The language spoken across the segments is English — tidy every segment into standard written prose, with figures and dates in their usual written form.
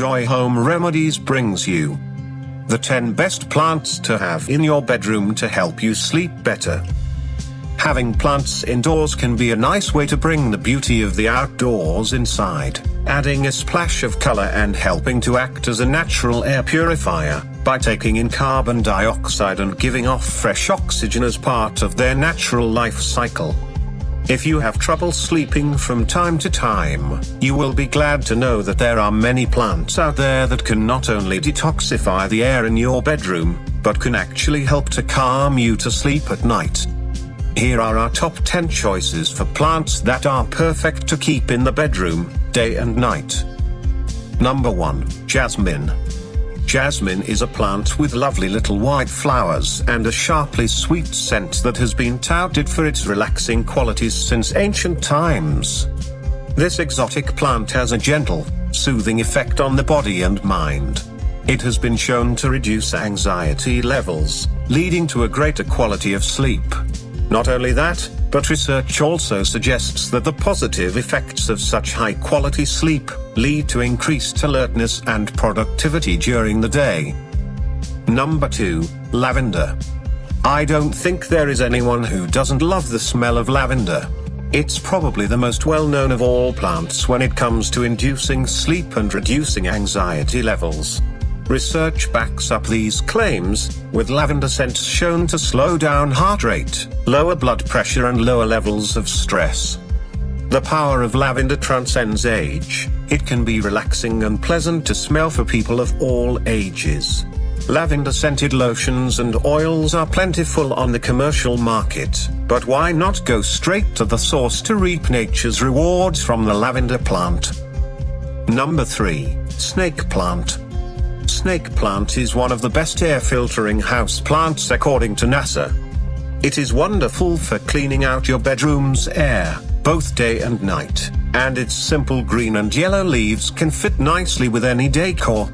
joy home remedies brings you the 10 best plants to have in your bedroom to help you sleep better. Having plants indoors can be a nice way to bring the beauty of the outdoors inside, adding a splash of color and helping to act as a natural air purifier by taking in carbon dioxide and giving off fresh oxygen as part of their natural life cycle. If you have trouble sleeping from time to time, you will be glad to know that there are many plants out there that can not only detoxify the air in your bedroom, but can actually help to calm you to sleep at night. Here are our top 10 choices for plants that are perfect to keep in the bedroom, day and night. Number 1. Jasmine. Jasmine is a plant with lovely little white flowers and a sharply sweet scent that has been touted for its relaxing qualities since ancient times. This exotic plant has a gentle, soothing effect on the body and mind. It has been shown to reduce anxiety levels, leading to a greater quality of sleep. Not only that, but research also suggests that the positive effects of such high-quality sleep lead to increased alertness and productivity during the day. Number 2. Lavender. I don't think there is anyone who doesn't love the smell of lavender. It's probably the most well-known of all plants when it comes to inducing sleep and reducing anxiety levels. Research backs up these claims, with lavender scents shown to slow down heart rate, lower blood pressure and lower levels of stress. The power of lavender transcends age. It can be relaxing and pleasant to smell for people of all ages. Lavender-scented lotions and oils are plentiful on the commercial market, but why not go straight to the source to reap nature's rewards from the lavender plant? Number 3. Snake plant. Snake plant is one of the best air-filtering house plants according to NASA. It is wonderful for cleaning out your bedroom's air, both day and night, and its simple green and yellow leaves can fit nicely with any decor.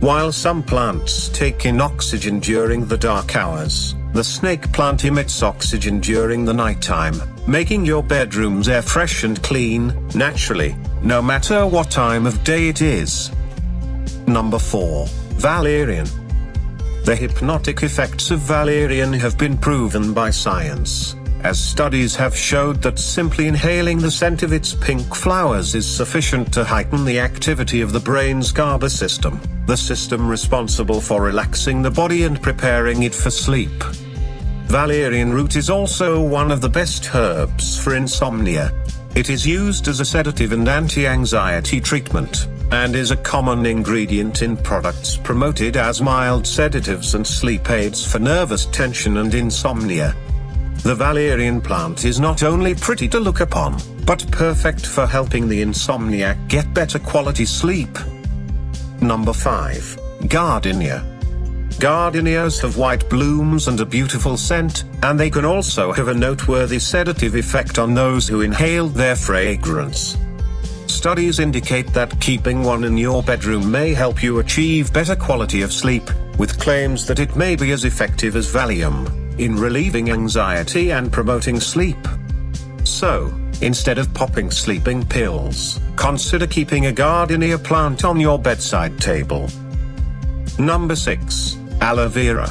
While some plants take in oxygen during the dark hours, the snake plant emits oxygen during the nighttime, making your bedroom's air fresh and clean, naturally, no matter what time of day it is. Number 4. Valerian. The hypnotic effects of valerian have been proven by science, as studies have showed that simply inhaling the scent of its pink flowers is sufficient to heighten the activity of the brain's GABA system, the system responsible for relaxing the body and preparing it for sleep. Valerian root is also one of the best herbs for insomnia. It is used as a sedative and anti-anxiety treatment, and is a common ingredient in products promoted as mild sedatives and sleep aids for nervous tension and insomnia. The valerian plant is not only pretty to look upon, but perfect for helping the insomniac get better quality sleep. Number 5. Gardenia. Gardenias have white blooms and a beautiful scent, and they can also have a noteworthy sedative effect on those who inhale their fragrance. Studies indicate that keeping one in your bedroom may help you achieve better quality of sleep, with claims that it may be as effective as Valium in relieving anxiety and promoting sleep. So, instead of popping sleeping pills, consider keeping a gardenia plant on your bedside table. Number 6. Aloe Vera.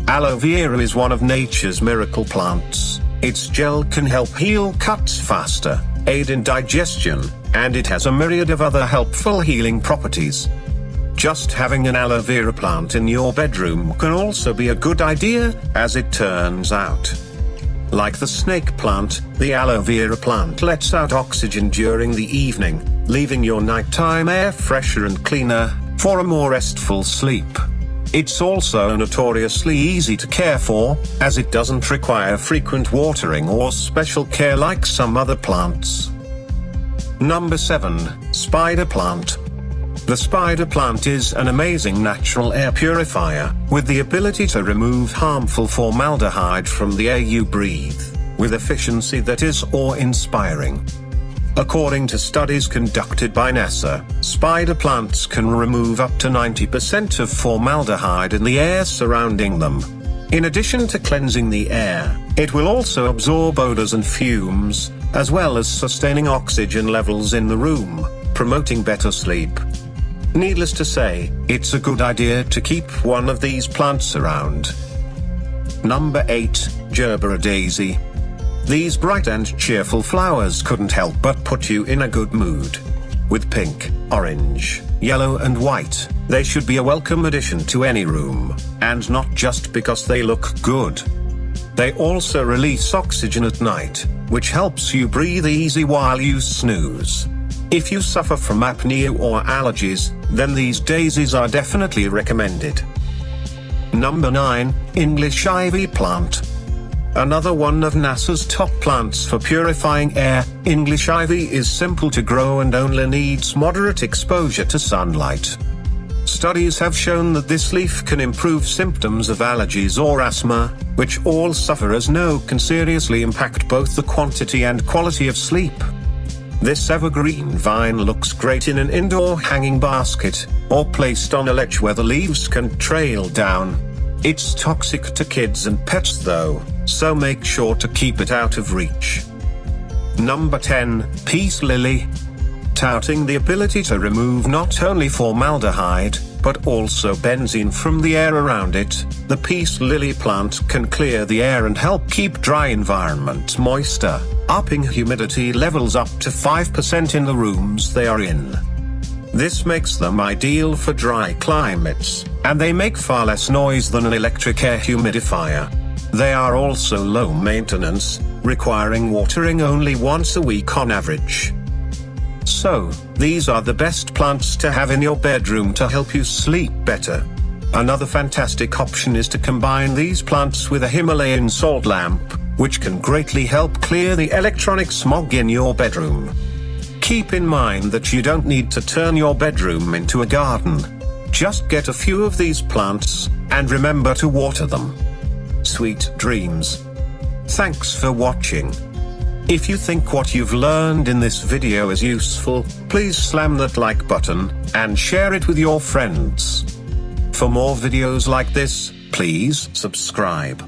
Aloe Vera is one of nature's miracle plants. Its gel can help heal cuts faster, aid in digestion, and it has a myriad of other helpful healing properties. Just having an aloe vera plant in your bedroom can also be a good idea, as it turns out. Like the snake plant, the aloe vera plant lets out oxygen during the evening, leaving your nighttime air fresher and cleaner, for a more restful sleep. It's also notoriously easy to care for, as it doesn't require frequent watering or special care like some other plants. Number 7. Spider plant. The spider plant is an amazing natural air purifier, with the ability to remove harmful formaldehyde from the air you breathe, with efficiency that is awe-inspiring. According to studies conducted by NASA, spider plants can remove up to 90% of formaldehyde in the air surrounding them. In addition to cleansing the air, it will also absorb odors and fumes, as well as sustaining oxygen levels in the room, promoting better sleep. Needless to say, it's a good idea to keep one of these plants around. Number 8, GERBERA daisy. These bright and cheerful flowers couldn't help but put you in a good mood. With pink, orange, yellow and white, they should be a welcome addition to any room, and not just because they look good. They also release oxygen at night, which helps you breathe easy while you snooze. If you suffer from apnea or allergies, then these daisies are definitely recommended. Number 9, English ivy plant. Another one of NASA's top plants for purifying air, English ivy is simple to grow and only needs moderate exposure to sunlight. Studies have shown that this leaf can improve symptoms of allergies or asthma, which all sufferers know can seriously impact both the quantity and quality of sleep. This evergreen vine looks great in an indoor hanging basket, or placed on a ledge where the leaves can trail down. It's toxic to kids and pets though, so make sure to keep it out of reach. Number 10, Peace Lily. Touting the ability to remove not only formaldehyde, but also benzene from the air around it, the peace lily plant can clear the air and help keep dry environments moister, upping humidity levels up to 5% in the rooms they are in. This makes them ideal for dry climates, and they make far less noise than an electric air humidifier. They are also low maintenance, requiring watering only once a week on average. So, these are the best plants to have in your bedroom to help you sleep better. Another fantastic option is to combine these plants with a Himalayan salt lamp, which can greatly help clear the electronic smog in your bedroom. Keep in mind that you don't need to turn your bedroom into a garden. Just get a few of these plants, and remember to water them. Sweet dreams. Thanks for watching. If you think what you've learned in this video is useful, please slam that like button, and share it with your friends. For more videos like this, please subscribe.